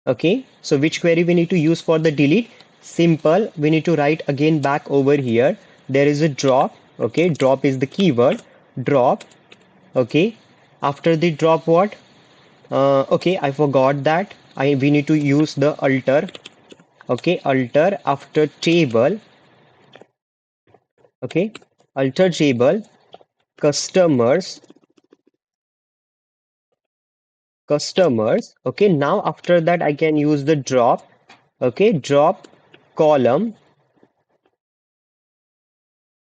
Okay, so which query we need to use for the delete? Simple, we need to write again back over here. There is a drop. Okay, drop is the keyword. Drop. Okay, after the drop, what? Okay, I forgot that. We need to use the alter. Okay, alter after table. Okay, alter table customers. Customers. Okay, now after that I can use the drop. Okay, drop column.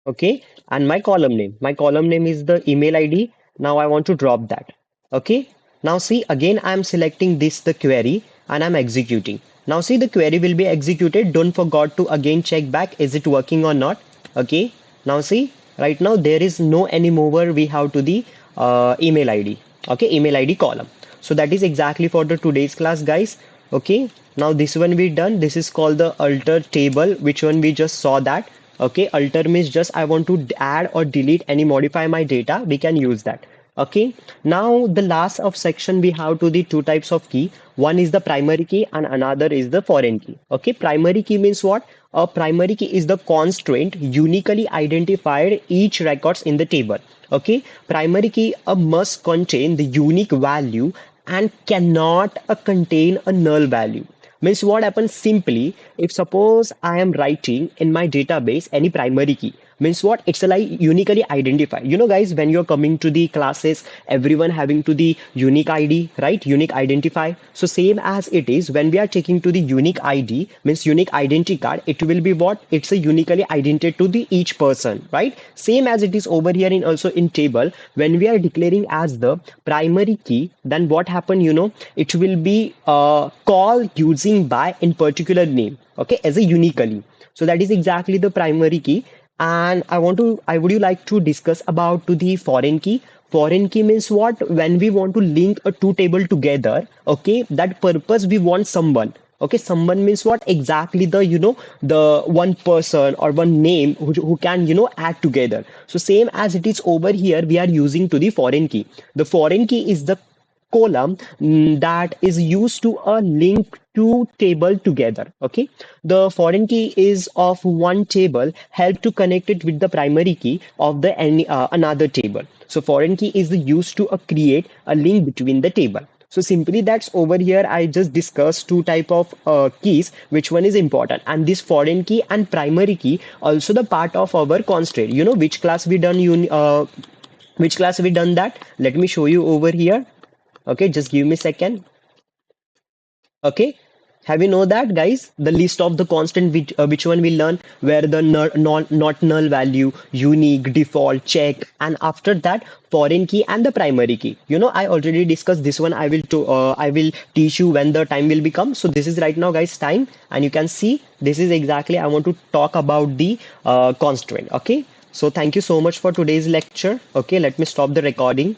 Okay, and my column name is the email ID. Now I want to drop that. Okay, now see, again I'm selecting this the query and I'm executing. Now see, the query will be executed. Don't forget to again check back, is it working or not? Okay, now see, right now there is no anymore we have to the email ID. Okay, email ID column. So that is exactly for the today's class, guys. Okay, now this one we done. This is called the alter table, which one we just saw that. Okay, alter means just I want to add or delete any modify my data, we can use that. Okay, now the last of section we have to the two types of key. One is the primary key and another is the foreign key. Okay, primary key means what? A primary key is the constraint uniquely identified each records in the table. Okay, primary key must contain the unique value and cannot contain a null value. Means what happens simply, if suppose I am writing in my database any primary key, means what, it's a like uniquely identified. You know guys, when you're coming to the classes, everyone having to the unique ID, right? Unique identify. So same as it is when we are taking to the unique ID, means unique identity card, it will be what, it's a uniquely identified to the each person, right? Same as it is over here in also in table, when we are declaring as the primary key, then what happen, it will be call using by in particular name, okay, as a uniquely. So that is exactly the primary key. And I would you like to discuss about to the foreign key. Foreign key means what, when we want to link a two table together. Okay, that purpose we want someone. Okay, someone means what, exactly the the one person or one name who can add together. So same as it is over here, we are using to the foreign key. The foreign key is the column that is used to a link two table together. Okay, the foreign key is of one table help to connect it with the primary key of the any another table. So foreign key is used to create a link between the table. So simply that's over here I just discussed two type of keys, which one is important, and this foreign key and primary key also the part of our constraint. Which class we done which class we done that, let me show you over here. Okay, just give me a second. Okay, have you know that guys, the list of the constant which one we learn, where the not null value, unique, default, check, and after that foreign key and the primary key. I already discussed this one. I will teach you when the time will become. So this is right now guys time, and you can see this is exactly I want to talk about the constraint. Okay, so thank you so much for today's lecture. Okay, let me stop the recording.